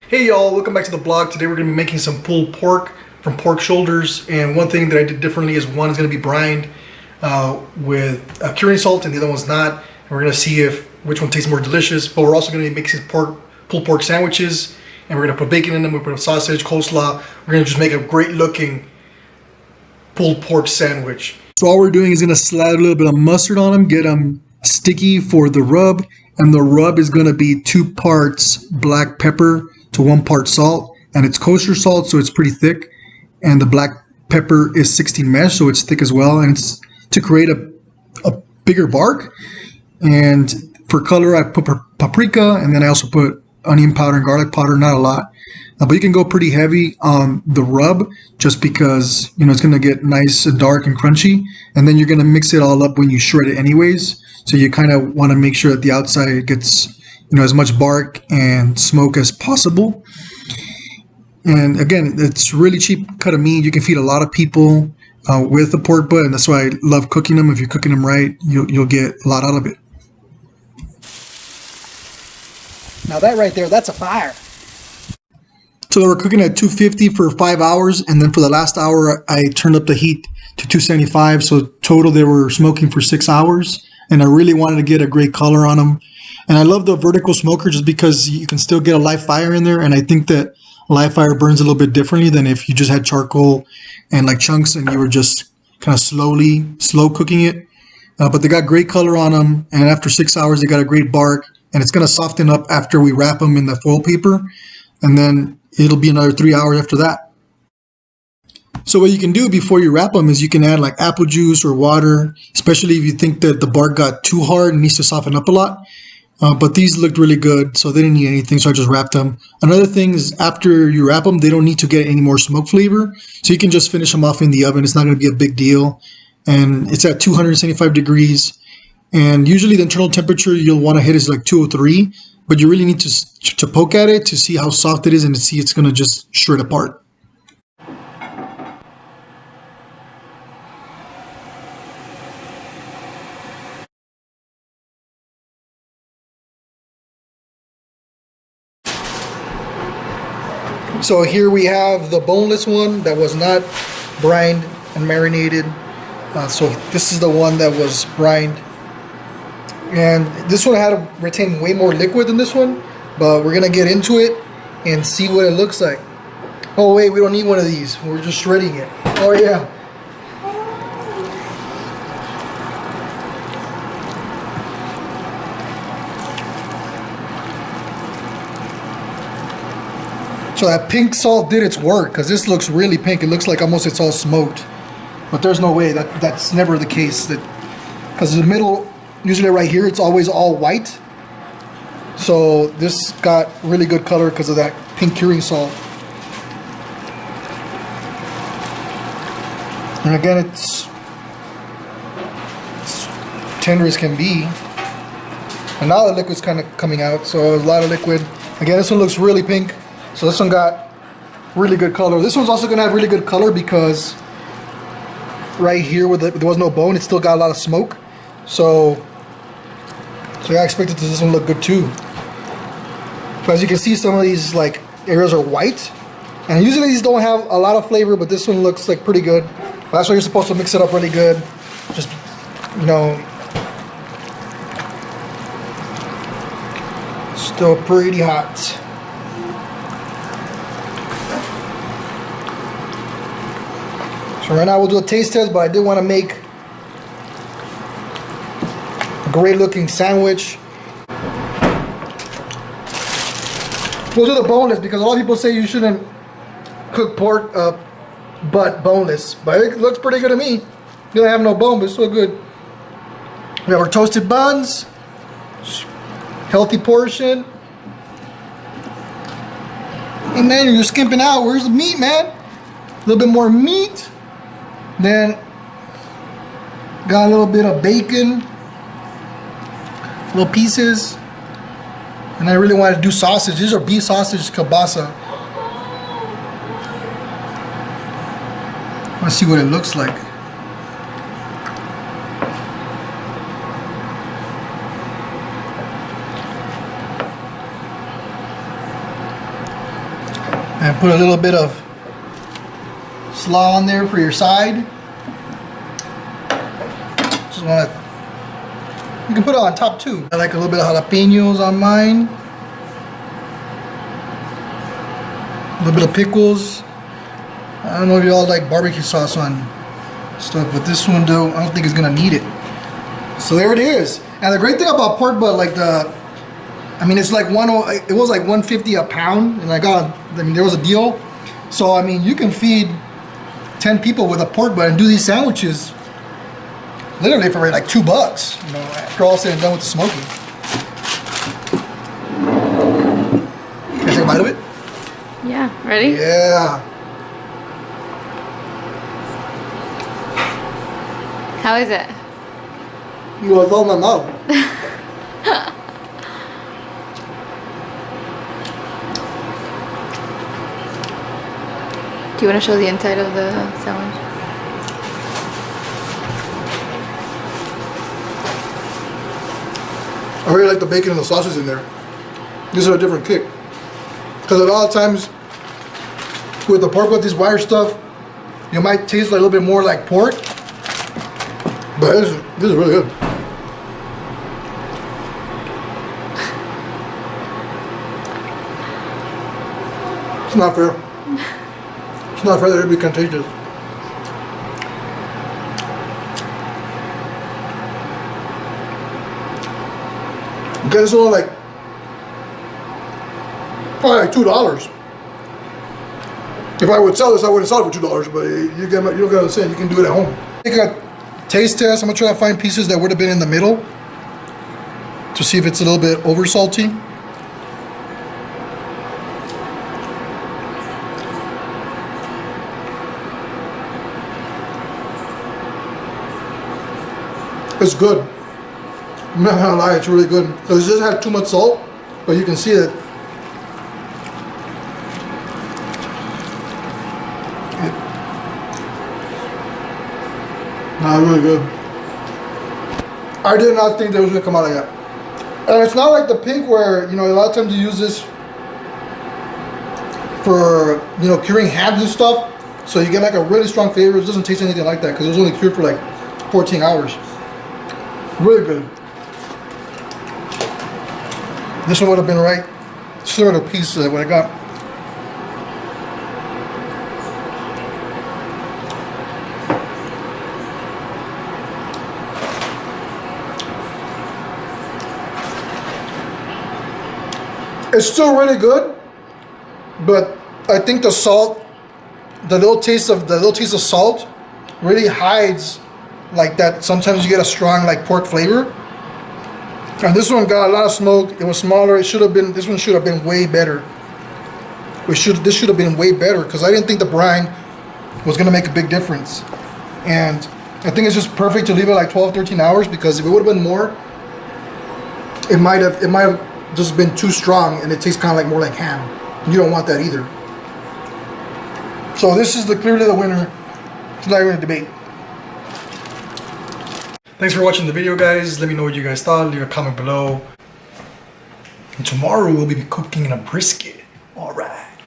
Hey y'all, welcome back to the blog. Today we're going to be making some pulled pork from pork shoulders, and one thing that I did differently is one is going to be brined with curing salt and the other one's not. And we're going to see if which one tastes more delicious, but we're also going to be making pulled pork sandwiches, and we're going to put bacon in them, we're going to put sausage, coleslaw. We're going to just make a great looking pulled pork sandwich. So all we're doing is going to slide a little bit of mustard on them, get them sticky for the rub, and the rub is going to be 2 parts black pepper to 1 part salt, and it's kosher salt, so it's pretty thick, and the black pepper is 16 mesh, so it's thick as well, and it's to create a bigger bark. And for color I put paprika, and then I also put onion powder and garlic powder, not a lot, but you can go pretty heavy on the rub just because it's going to get nice and dark and crunchy, and then you're going to mix it all up when you shred it anyways, so you kind of want to make sure that the outside gets as much bark and smoke as possible. And again, it's really cheap cut of meat. You can feed a lot of people with the pork butt, and that's why I love cooking them. If you're cooking them right, you'll get a lot out of it. Now that right there, that's a fire. So they were cooking at 250 for 5 hours, and then for the last hour, I turned up the heat to 275. So total, they were smoking for 6 hours, and I really wanted to get a great color on them. And I love the vertical smoker just because you can still get a live fire in there, and I think that live fire burns a little bit differently than if you just had charcoal and like chunks and you were just kind of slow cooking it. But they got great color on them, and after 6 hours, they got a great bark, and it's going to soften up after we wrap them in the foil paper, and then it'll be another 3 hours after that. So what you can do before you wrap them is you can add like apple juice or water, especially if you think that the bark got too hard and needs to soften up a lot. But these looked really good, so they didn't need anything, so I just wrapped them. Another thing is after you wrap them, they don't need to get any more smoke flavor, so you can just finish them off in the oven. It's not going to be a big deal, and it's at 275 degrees. And usually the internal temperature you'll want to hit is like 203, but you really need to poke at it to see how soft it is and to see it's going to just shred apart. So here we have the boneless one that was not brined and marinated. So this is the one that was brined. And this one had to retain way more liquid than this one, but we're gonna get into it and see what it looks like. Oh wait, we don't need one of these. We're just shredding it. Oh yeah. So that pink salt did its work, because this looks really pink. It looks like almost it's all smoked, but there's no way that's never the case. Because the middle, usually right here, it's always all white. So this got really good color because of that pink curing salt. And again, it's tender as can be. And now the liquid's kind of coming out, so a lot of liquid. Again, this one looks really pink. So this one got really good color. This one's also going to have really good color because right here where there was no bone, it still got a lot of smoke. So I expected this one to look good too. But as you can see, some of these like areas are white, and usually these don't have a lot of flavor, but this one looks like pretty good. But that's why you're supposed to mix it up really good. Just still pretty hot. So right now we'll do a taste test, but I did want to make a great looking sandwich. We'll do the boneless because a lot of people say you shouldn't cook pork butt boneless, but it looks pretty good to me. It doesn't have no bone, but it's so good. We have our toasted buns, healthy portion. Hey man, you're skimping out. Where's the meat, man? A little bit more meat. Then got a little bit of bacon, little pieces, and I really wanted to do sausage. These are beef sausage kielbasa. Let's see what it looks like. And put a little bit of slaw on there for your side. Just want to. You can put it on top too. I like a little bit of jalapenos on mine. A little bit of pickles. I don't know if you all like barbecue sauce on stuff, but this one though, I don't think it's gonna need it. So there it is. And the great thing about pork butt, like I mean, it's like it was like $1.50 a pound, and I mean, there was a deal. So I mean, you can feed 10 people with a pork butt and do these sandwiches literally for like $2. You know, after all said and done with the smoking. Can I take a bite of it? Yeah, ready? Yeah. How is it? Well, it's all in my mouth. Do you want to show the inside of the sandwich? I really like the bacon and the sausages in there. These are a different kick. Because a lot of times with the pork with this wire stuff, you might taste a little bit more like pork. But this is really good. It's not fair. It's not fair that it'd be contagious. Okay, this is only like probably like $2. If I would sell this, I wouldn't sell it for $2. But you don't get to understand. You can do it at home. Take a taste test. I'm gonna try to find pieces that would have been in the middle to see if it's a little bit over salty. It's good. I'm not gonna lie, it's really good. So it just had too much salt, but you can see that really good. I did not think that was gonna come out like that. And it's not like the pink where, you know, a lot of times you use this for, you know, curing hams and stuff. So you get like a really strong flavor. It doesn't taste anything like that because it was only cured for like 14 hours. Really good. This one would have been right sort of piece of what I got. It's still really good, but I think the salt, the little taste of salt, really hides like that. Sometimes you get a strong like pork flavor. And this one got a lot of smoke. It was smaller. This one should have been way better. This should have been way better because I didn't think the brine was gonna make a big difference. And I think it's just perfect to leave it like 12, 13 hours because if it would have been more, it might have just been too strong and it tastes kind of like more like ham. You don't want that either. So this is clearly the winner. It's not even a debate. Thanks for watching the video, guys. Let me know what you guys thought. Leave a comment below. And tomorrow we'll be cooking in a brisket. All right.